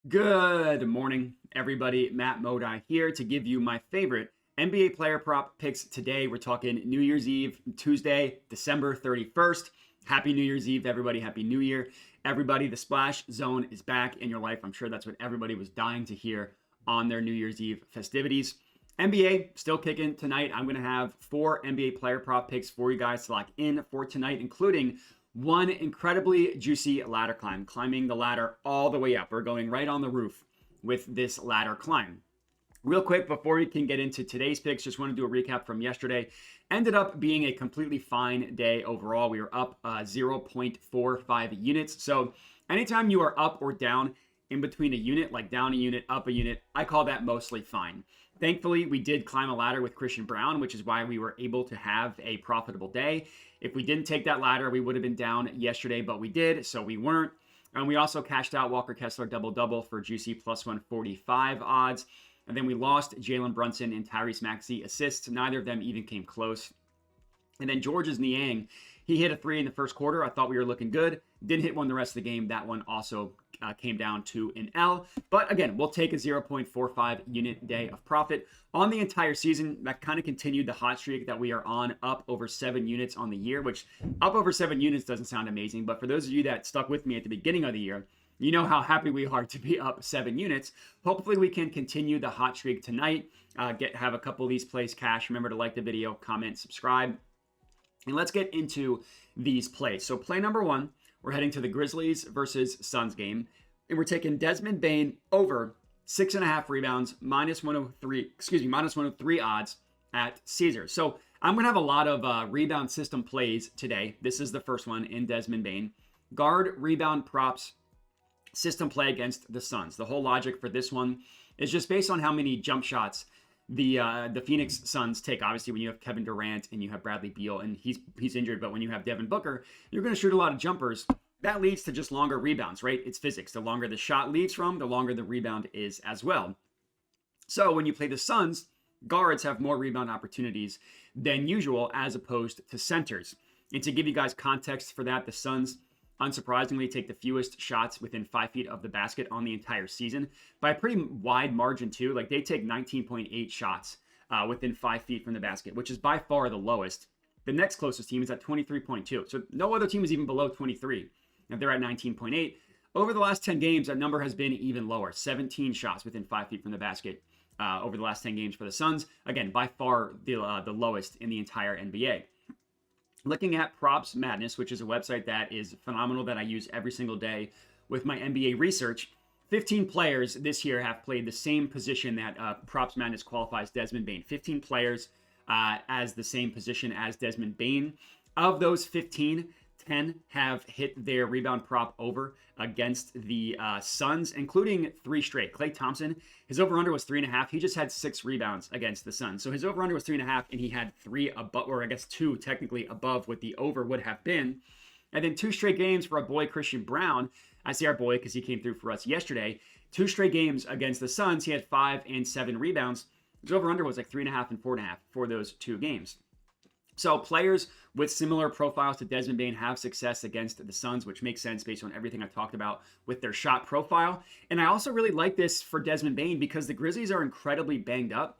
Good morning, everybody. Matt Modi here to give you my favorite NBA player prop picks today. We're talking New Year's Eve, Tuesday, December 31st. Happy New Year's Eve, everybody. Happy New Year. Everybody, the splash zone is back in your life. I'm sure that's what everybody was dying to hear on their New Year's Eve festivities. NBA still kicking tonight. I'm going to have 4 NBA player prop picks for you guys to lock in for tonight, including one incredibly juicy ladder climb, climbing the ladder all the way up. We're going right on the roof with this ladder climb. Real quick, before we can get into today's picks, just want to do a recap from yesterday. Ended up being a completely fine day overall. We were up 0.45 units. So anytime you are up or down in between a unit, like down a unit, up a unit, I call that mostly fine. Thankfully, we did climb a ladder with Christian Braun, which is why we were able to have a profitable day. If we didn't take that ladder, we would have been down yesterday, but we did, so we weren't. And we also cashed out Walker Kessler double-double for juicy plus 145 odds. And then we lost Jalen Brunson and Tyrese Maxey assists. Neither of them even came close. And then George's Niang, he hit a 3 in the first quarter. I thought we were looking good. Didn't hit one the rest of the game. That one also came down to an L. But again, we'll take a 0.45 unit day of profit. On the entire season, that kind of continued the hot streak that we are on, up over 7 units on the year, which up over 7 units doesn't sound amazing. But for those of you that stuck with me at the beginning of the year, you know how happy we are to be up 7 units. Hopefully we can continue the hot streak tonight. Have a couple of these plays cash. Remember to like the video, comment, subscribe. And let's get into these plays. So play number 1, we're heading to the Grizzlies versus Suns game. And we're taking Desmond Bane over 6.5 rebounds, minus 103 odds at Caesars. So I'm going to have a lot of rebound system plays today. This is the first one in Desmond Bane. Guard rebound props system play against the Suns. The whole logic for this one is just based on how many jump shots the Phoenix Suns take. Obviously, when you have Kevin Durant and you have Bradley Beal, and he's injured, but when you have Devin Booker, you're going to shoot a lot of jumpers. That leads to just longer rebounds, right? It's physics. The longer the shot leaves from, the longer the rebound is as well. So when you play the Suns, guards have more rebound opportunities than usual as opposed to centers. And to give you guys context for that, the Suns unsurprisingly take the fewest shots within 5 feet of the basket on the entire season by a pretty wide margin too. Like they take 19.8 shots within 5 feet from the basket, which is by far the lowest. The next closest team is at 23.2. So no other team is even below 23. And they're at 19.8. Over the last 10 games, that number has been even lower. 17 shots within 5 feet from the basket over the last 10 games for the Suns. Again, by far the lowest in the entire NBA. Looking at Props Madness, which is a website that is phenomenal that I use every single day with my NBA research, 15 players this year have played the same position that Props Madness qualifies Desmond Bane. 15 players as the same position as Desmond Bane. Of those 15, 10 have hit their rebound prop over against the Suns, including 3 straight. Klay Thompson, his over-under was 3.5. He just had 6 rebounds against the Suns. So his over-under was 3.5, and he had 3 above, or I guess 2 technically above what the over would have been. And then 2 straight games for our boy Christian Braun. I say our boy because he came through for us yesterday. 2 straight games against the Suns. He had 5 and 7 rebounds. His over-under was like 3.5 and 4.5 for those 2 games. So players with similar profiles to Desmond Bane have success against the Suns, which makes sense based on everything I talked about with their shot profile. And I also really like this for Desmond Bane because the Grizzlies are incredibly banged up.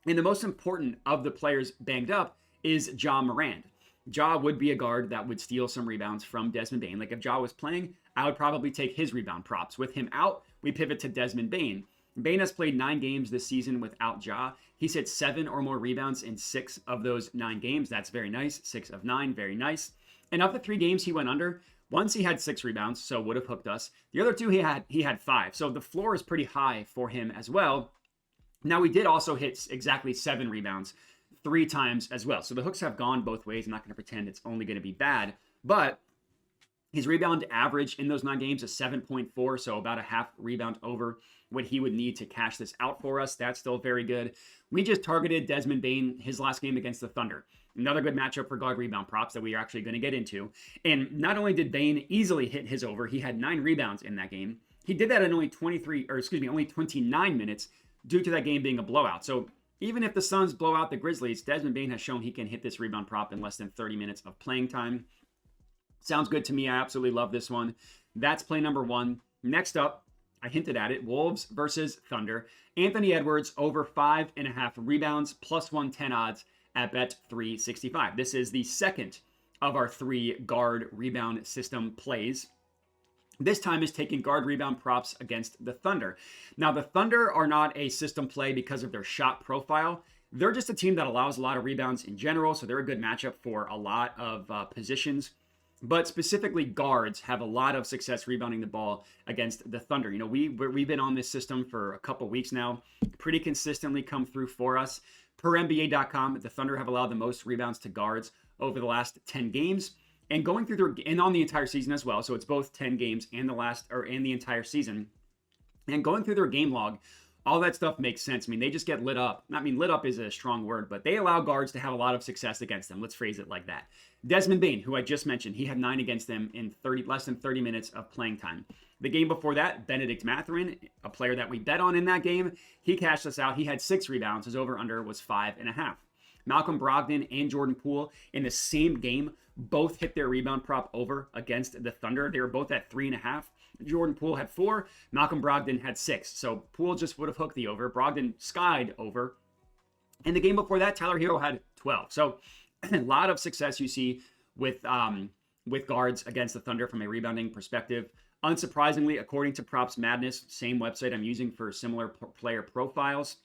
And the most important of the players banged up is Ja Morant. Ja would be a guard that would steal some rebounds from Desmond Bane. Like if Ja was playing, I would probably take his rebound props. With him out, we pivot to Desmond Bane. Bane has played 9 games this season without Ja. He's hit 7 or more rebounds in 6 of those 9 games. That's very nice. 6 of 9, very nice. And of the 3 games he went under, once he had 6 rebounds, so would have hooked us. The other 2 he had 5. So the floor is pretty high for him as well. Now we did also hit exactly 7 rebounds 3 times as well. So the hooks have gone both ways. I'm not going to pretend it's only going to be bad, but his rebound average in those 9 games is 7.4, so about a half rebound over what he would need to cash this out for us. That's still very good. We just targeted Desmond Bane his last game against the Thunder. Another good matchup for guard rebound props that we are actually going to get into. And not only did Bane easily hit his over, he had 9 rebounds in that game. He did that in only 29 minutes due to that game being a blowout. So even if the Suns blow out the Grizzlies, Desmond Bane has shown he can hit this rebound prop in less than 30 minutes of playing time. Sounds good to me. I absolutely love this one. That's play number 1. Next up, I hinted at it. Wolves versus Thunder. Anthony Edwards over 5.5 rebounds, plus 110 odds at bet 365. This is the second of our 3 guard rebound system plays. This time is taking guard rebound props against the Thunder. Now, the Thunder are not a system play because of their shot profile. They're just a team that allows a lot of rebounds in general, so they're a good matchup for a lot of positions. But specifically, guards have a lot of success rebounding the ball against the Thunder. You know, we've been on this system for a couple weeks now, pretty consistently come through for us. Per NBA.com, the Thunder have allowed the most rebounds to guards over the last 10 games. And going through and on the entire season as well. So it's both 10 games and the entire season. And going through their game log, all that stuff makes sense. I mean, they just get lit up. I mean, lit up is a strong word, but they allow guards to have a lot of success against them. Let's phrase it like that. Desmond Bane, who I just mentioned, he had 9 against them in less than 30 minutes of playing time. The game before that, Benedict Mathurin, a player that we bet on in that game, he cashed us out. He had 6 rebounds. His over-under was 5.5. Malcolm Brogdon and Jordan Poole in the same game both hit their rebound prop over against the Thunder. They were both at 3.5. Jordan Poole had 4. Malcolm Brogdon had 6. So Poole just would have hooked the over. Brogdon skied over. And the game before that, Tyler Hero had 12. So a lot of success you see with guards against the Thunder from a rebounding perspective. Unsurprisingly, according to Props Madness, same website I'm using for similar player profiles,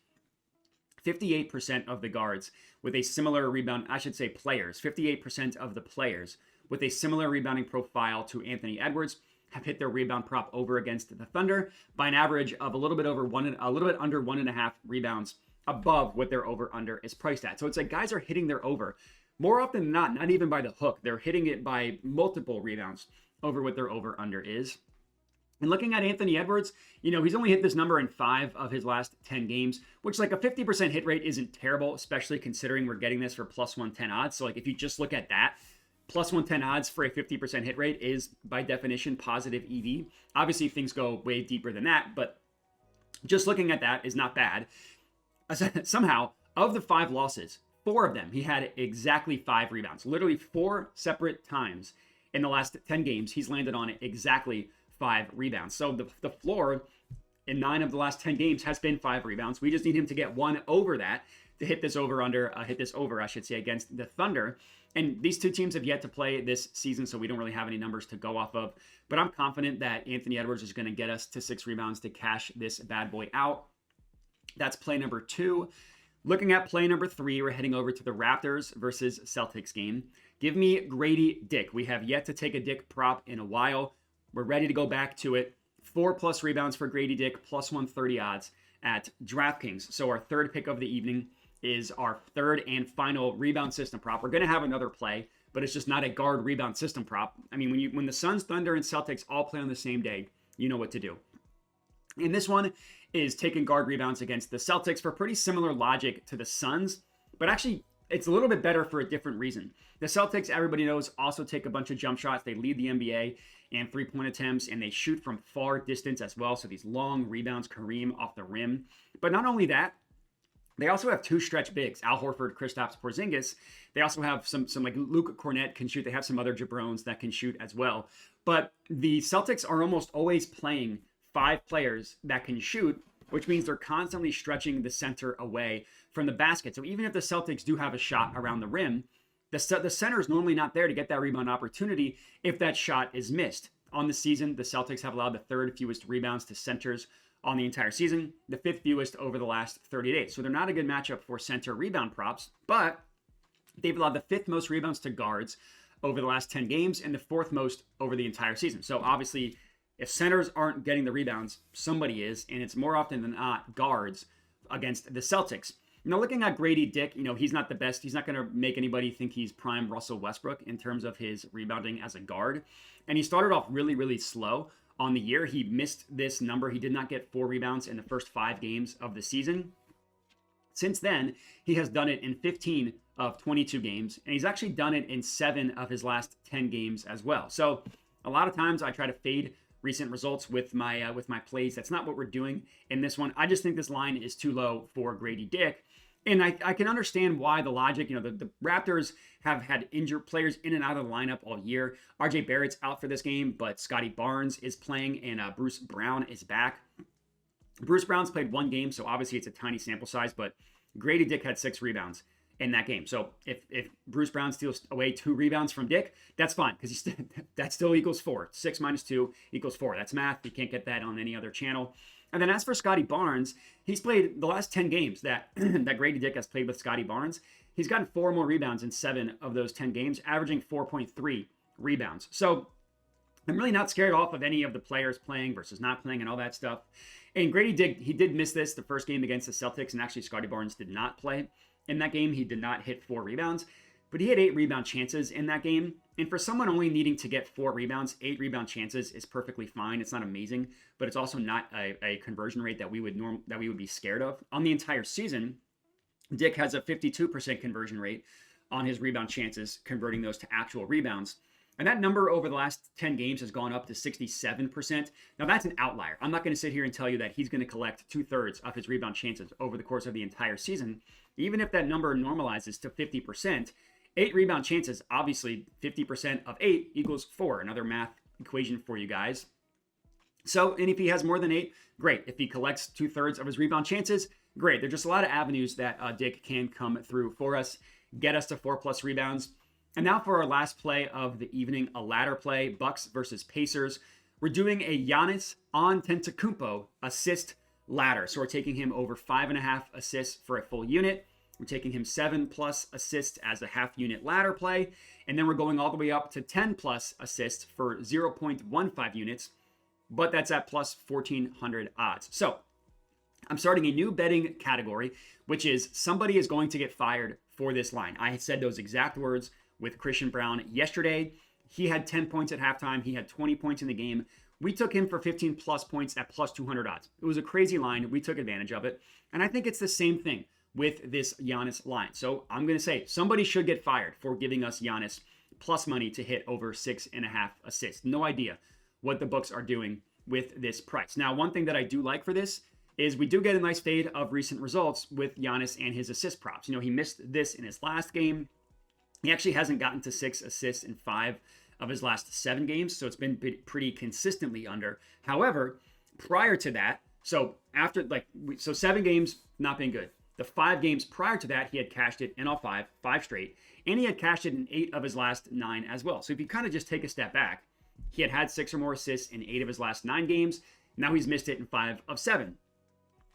58% of the guards with a similar rebound, I should say players, 58% of the players with a similar rebounding profile to Anthony Edwards have hit their rebound prop over against the Thunder by an average of a little bit under 1.5 rebounds above what their over-under is priced at. So it's like guys are hitting their over more often than not even by the hook. They're hitting it by multiple rebounds over what their over-under is. And looking at Anthony Edwards, you know, he's only hit this number in 5 of his last 10 games, which like a 50% hit rate isn't terrible, especially considering we're getting this for plus 110 odds. So like if you just look at that, plus 110 odds for a 50% hit rate is by definition positive EV. Obviously things go way deeper than that, but just looking at that is not bad. Somehow, of the 5 losses, 4 of them, he had exactly 5 rebounds. Literally 4 separate times in the last 10 games, he's landed on exactly 5 rebounds. So the floor in 9 of the last 10 games has been 5 rebounds. We just need him to get 1 over that to hit this over, I should say, against the Thunder. And these 2 teams have yet to play this season, so we don't really have any numbers to go off of. But I'm confident that Anthony Edwards is going to get us to 6 rebounds to cash this bad boy out. That's play number 2. Looking at play number 3, we're heading over to the Raptors versus Celtics game. Give me Grady Dick. We have yet to take a Dick prop in a while. We're ready to go back to it. 4+ rebounds for Grady Dick, plus 130 odds at DraftKings. So our third pick of the evening is our third and final rebound system prop. We're going to have another play, but it's just not a guard rebound system prop. I mean, when the Suns, Thunder, and Celtics all play on the same day, you know what to do. And this one is taking guard rebounds against the Celtics for pretty similar logic to the Suns, but actually it's a little bit better for a different reason. The Celtics, everybody knows, also take a bunch of jump shots. They lead the NBA in 3-point attempts, and they shoot from far distance as well. So these long rebounds, Kareem off the rim. But not only that, they also have 2 stretch bigs, Al Horford, Kristaps Porzingis. They also have some like Luke Cornett can shoot. They have some other jabrones that can shoot as well. But the Celtics are almost always playing 5 players that can shoot, which means they're constantly stretching the center away from the basket. So even if the Celtics do have a shot around the rim, the center is normally not there to get that rebound opportunity if that shot is missed. On the season, the Celtics have allowed the 3rd fewest rebounds to centers on the entire season, the 5th fewest over the last 30 days. So they're not a good matchup for center rebound props, but they've allowed the 5th most rebounds to guards over the last 10 games and the 4th most over the entire season. So obviously, if centers aren't getting the rebounds, somebody is, and it's more often than not guards against the Celtics. Now, looking at Grady Dick, you know, he's not the best. He's not going to make anybody think he's prime Russell Westbrook in terms of his rebounding as a guard. And he started off really, really slow on the year. He missed this number. He did not get 4 rebounds in the first 5 games of the season. Since then, he has done it in 15 of 22 games, and he's actually done it in 7 of his last 10 games as well. So a lot of times I try to fade recent results with my plays. That's not what we're doing in this one. I just think this line is too low for Grady Dick. And I can understand why the logic, the Raptors have had injured players in and out of the lineup all year. RJ Barrett's out for this game, but Scotty Barnes is playing and Bruce Brown is back. Bruce Brown's played one game, so obviously it's a tiny sample size, but Grady Dick had 6 rebounds in that game. So if Bruce Brown steals away 2 rebounds from Dick, that's fine, because that still equals 4. 6 minus 2 equals 4. That's math. You can't get that on any other channel. And then as for Scotty Barnes, he's played the last 10 games that Grady Dick has played with Scotty Barnes. He's gotten 4 more rebounds in 7 of those 10 games, averaging 4.3 rebounds. So I'm really not scared off of any of the players playing versus not playing and all that stuff. And Grady Dick, he did miss this the first game against the Celtics, and actually Scotty Barnes did not play in that game. He did not hit 4 rebounds, but he had 8 rebound chances in that game. And for someone only needing to get 4 rebounds, 8 rebound chances is perfectly fine. It's not amazing, but it's also not a conversion rate that we would be scared of. On the entire season, Dick has a 52% conversion rate on his rebound chances, converting those to actual rebounds. And that number over the last 10 games has gone up to 67%. Now, that's an outlier. I'm not going to sit here and tell you that he's going to collect 2/3 of his rebound chances over the course of the entire season. Even if that number normalizes to 50%, 8 rebound chances, obviously 50% of 8 equals 4. Another math equation for you guys. So, and if he has more than 8, great. If he collects 2/3 of his rebound chances, great. There's just a lot of avenues that Dick can come through for us, get us to 4+ rebounds. And now for our last play of the evening, a ladder play, Bucks versus Pacers. We're doing a Giannis Antetokounmpo assist ladder. So we're taking him over 5.5 assists for a full unit. We're taking him 7+ assists as a half unit ladder play. And then we're going all the way up to 10+ assists for 0.15 units. But that's at plus 1,400 odds. So I'm starting a new betting category, which is somebody is going to get fired for this line. I said those exact words with Christian Brown yesterday. He had 10 points at halftime. He had 20 points in the game. We took him for 15+ points at plus 200 odds. It was a crazy line. We took advantage of it. And I think it's the same thing with this Giannis line. So I'm going to say somebody should get fired for giving us Giannis plus money to hit over 6.5 assists. No idea what the books are doing with this price. Now, one thing that I do like for this is we do get a nice fade of recent results with Giannis and his assist props. He missed this in his last game. He actually hasn't gotten to 6 assists in 5 of his last 7 games, so it's been pretty consistently under. However, prior to that, so 7 games, not been good. The 5 games prior to that, he had cashed it in all 5 straight, and he had cashed it in 8 of his last 9 as well. So if you kind of just take a step back, he had 6 or more assists in 8 of his last 9 games. Now he's missed it in 5 of 7.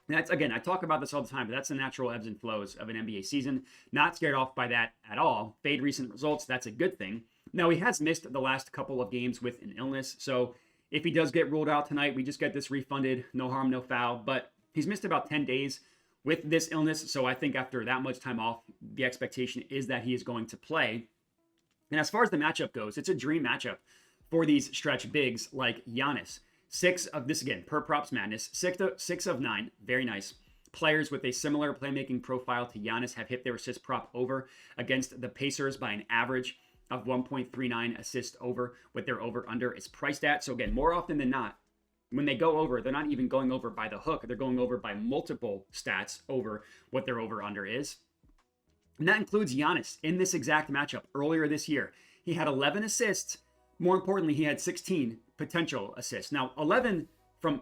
That's, again, I talk about this all the time, but that's the natural ebbs and flows of an NBA season. Not scared off by that at all. Fade recent results, that's a good thing. Now, he has missed the last couple of games with an illness, so if he does get ruled out tonight, we just get this refunded. No harm, no foul. But he's missed about 10 days with this illness, so I think after that much time off, the expectation is that he is going to play. And as far as the matchup goes, it's a dream matchup for these stretch bigs like Giannis. 6 of this, again, per props madness, 6 of 9, very nice. Players with a similar playmaking profile to Giannis have hit their assist prop over against the Pacers by an average of 1.39 assists over, what their over-under is priced at. So again, more often than not, when they go over, they're not even going over by the hook. They're going over by multiple stats over what their over-under is. And that includes Giannis in this exact matchup earlier this year. He had 11 assists. More importantly, he had 16 potential assists. Now, 11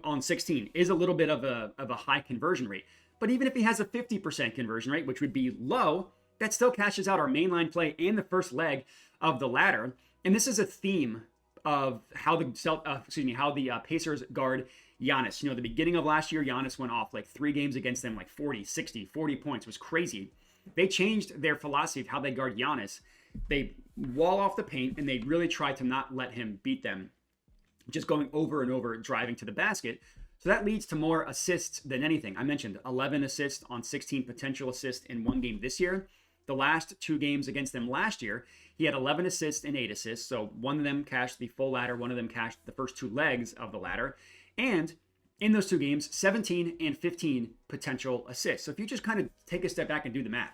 on 16 is a little bit of a high conversion rate. But even if he has a 50% conversion rate, which would be low, that still cashes out our mainline play and the first leg of the ladder. And this is a theme of how the Pacers guard Giannis. The beginning of last year, Giannis went off like 3 games against them, like 40, 60, 40 points. It was crazy. They changed their philosophy of how they guard Giannis. They wall off the paint, and they really try to not let him beat them, just going over and over, driving to the basket. So that leads to more assists than anything. I mentioned 11 assists on 16 potential assists in 1 game this year. The last 2 games against them last year, he had 11 assists and 8 assists. So one of them cashed the full ladder, one of them cashed the first 2 legs of the ladder. And in those 2 games, 17 and 15 potential assists. So if you just kind of take a step back and do the math,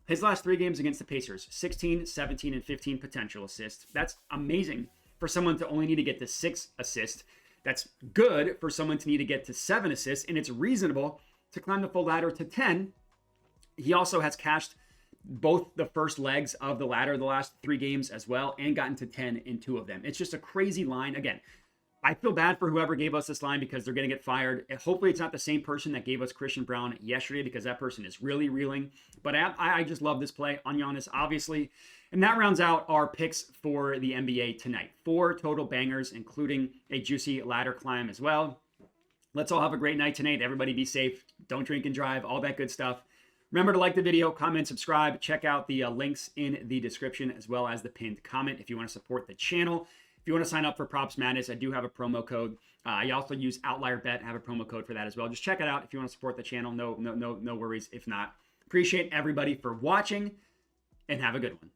his last 3 games against the Pacers, 16, 17, and 15 potential assists. That's amazing for someone to only need to get to 6 assists. That's good for someone to need to get to 7 assists, and it's reasonable to climb the full ladder to 10 He also has cashed both the first legs of the ladder the last 3 games as well, and gotten to 10 in 2 of them. It's just a crazy line. Again, I feel bad for whoever gave us this line because they're going to get fired. Hopefully it's not the same person that gave us Christian Braun yesterday, because that person is really reeling. But I just love this play on Giannis, obviously. And that rounds out our picks for the NBA tonight. 4 total bangers, including a juicy ladder climb as well. Let's all have a great night tonight. Everybody be safe. Don't drink and drive. All that good stuff. Remember to like the video, comment, subscribe. Check out the links in the description as well as the pinned comment if you want to support the channel. If you want to sign up for Props Madness, I do have a promo code. I also use Outlier Bet. I have a promo code for that as well. Just check it out if you want to support the channel. No worries if not. Appreciate everybody for watching, and have a good one.